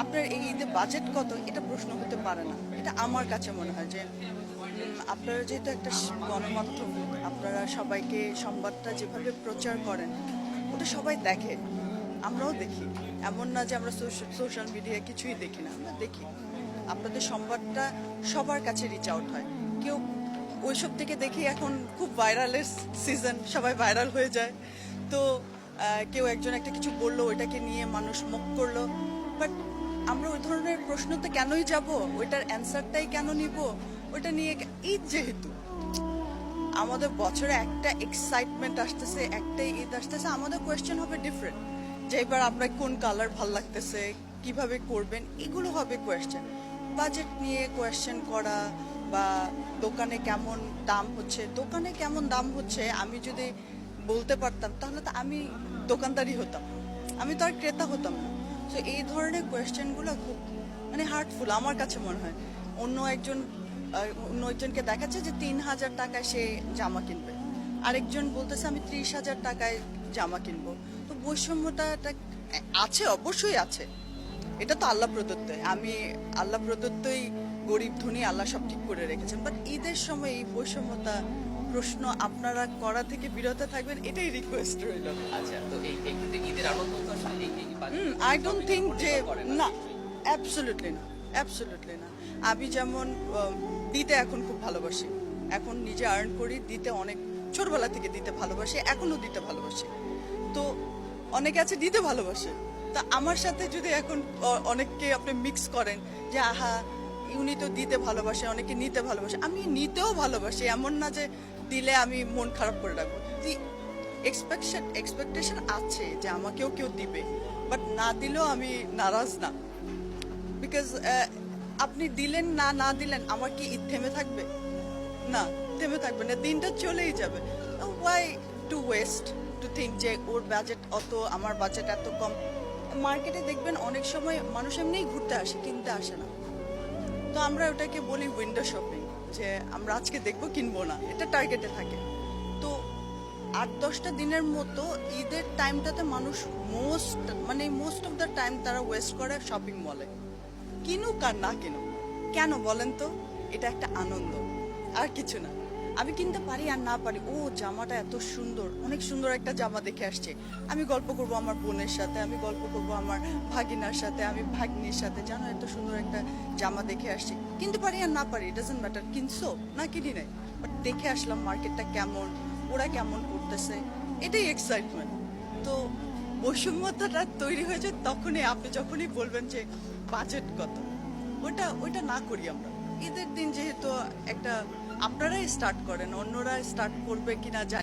আপনার এই ঈদে বাজেট কত এটা প্রশ্ন হতে পারে না। এটা আমার কাছে মনে হয় যে আপনারা যেহেতু একটা গণমাধ্যম, আপনারা সবাইকে সংবাদটা যেভাবে প্রচার করেন ওটা সবাই দেখে, আমরাও দেখি। এমন না যে আমরা সোশ্যাল মিডিয়ায় কিছুই দেখি না, আমরা দেখি। আপনাদের সংবাদটা সবার কাছে রিচ আউট হয়। কেউ ওইসব থেকে দেখি এখন খুব ভাইরালের সিজন, সবাই ভাইরাল হয়ে যায়। তো কেউ একজন একটা কিছু বললো, ওইটাকে নিয়ে মানুষ মুখ করলো। বাট আমরা ওই ধরনের প্রশ্নতে কেনই যাব, ওইটার অ্যান্সারটাই কেন নিব? ওইটা নিয়ে ঈদ যেহেতু আমাদের বছরে একটা এক্সাইটমেন্ট আসতেছে, একটাই ঈদ আসতেছে, আমাদের কোয়েশ্চেন হবে ডিফারেন্ট, যে এবার আপনার কোন কালার ভাল লাগতেছে, কিভাবে করবেন, এগুলো হবে কোয়েশ্চেন। বাজেট নিয়ে কোয়েশ্চেন করা বা দোকানে কেমন দাম হচ্ছে, দোকানে কেমন দাম হচ্ছে আমি যদি বলতে পারতাম তাহলে তো আমি দোকানদারই হতাম, আমি তো আর ক্রেতা হতাম না। তো এই ধরনের কোয়েশ্চেনগুলো খুব মানে হার্টফুল আমার কাছে মনে হয়। অন্য একজনকে দেখাচ্ছে যে 3,000 টাকায় সে জামা কিনবে, আরেকজন বলতেছে আমি 30,000 টাকায় জামা কিনবো। তো বৈষম্যটা আছে, অবশ্যই আছে। এটা তো আল্লাহ প্রদত্ত, আমি আল্লাহ প্রদত্তই, গরিব ধনী আল্লাহ সব ঠিক করে রেখেছেন। বাট ঈদের সময় এই বৈষম্যতা প্রশ্ন আপনারা করা থেকে বিরত থাকবেন, এটাই রিকোয়েস্ট রইল। আচ্ছা, তো এই কিন্তু ঈদের আনন্দ তো আসলে এই বাজেট আই ডোন্ট থিঙ্ক যে করে না, অ্যাবসলিউটলি না, অ্যাবসলিউটলি না। আমি যেমন দিতে এখন খুব ভালোবাসি, এখন নিজে আর্ন করি, দিতে অনেক ছোটবেলা থেকে দিতে ভালোবাসি, এখনো দিতে ভালোবাসি। তো অনেকে আছে দিতে ভালোবাসে, তা আমার সাথে যদি এখন অনেককে আপনি মিক্স করেন যে আহা উনি তো দিতে ভালোবাসে, অনেকে নিতে ভালোবাসে, আমি নিতেও ভালোবাসি, এমন না যে দিলে আমি মন খারাপ করে রাখবো। এক্সপেকটেশন আছে যে আমাকেও কেউ দিবে, বাট না দিলেও আমি নারাজ না। বিকজ আপনি দিলেন না, না দিলেন, আমার কি ঈদ থেমে থাকবে? না, থেমে থাকবে না, দিনটা চলেই যাবে। Why to waste to think যে ওর বাজেট অত, আমার বাজেট এত কম। মার্কেটে দেখবেন অনেক সময় মানুষ এমনিই ঘুরতে আসে, কিনতে আসে না। তো আমরা ওটাকে বলি উইন্ডো শপিং, যে আমরা আজকে দেখবো কিনবো না, এটা টার্গেটে থাকে। তো 8-10টা দিনের মতো ঈদের টাইমটাতে মানুষ মোস্ট অফ দ্য টাইম তারা ওয়েস্ট করে শপিং মলে, কিনুক আর না কিনুক। কেন বলেন তো? এটা একটা আনন্দ, আর কিছু না। আমি কিনতে পারি আর না পারি, ও জামাটা এত সুন্দর, অনেক সুন্দর একটা জামা দেখে আসছে, আমি গল্প করব আমার বোনের সাথে, আমি গল্প করব আমার ভাগিনার সাথে, আমি ভাগ্নির সাথে, জানো এত সুন্দর একটা জামা দেখে আসছি। কিনতে পারি আর না পারি ডাজন্ট ম্যাটার, কিনছো না কিনি নাই, বাট দেখে আসলাম মার্কেটটা কেমন, ওরা কেমন করতেছে, এটাই এক্সাইটমেন্ট। তো বৈষম্যতাটা তৈরি হয়েছে তখনই, আপনি যখনই বলবেন যে বাজেট কত, ওইটা না করি আমরা। ঈদের দিন যেহেতু একটা, আপনারাই স্টার্ট করেন, অন্যরা স্টার্ট করবে কিনা জানি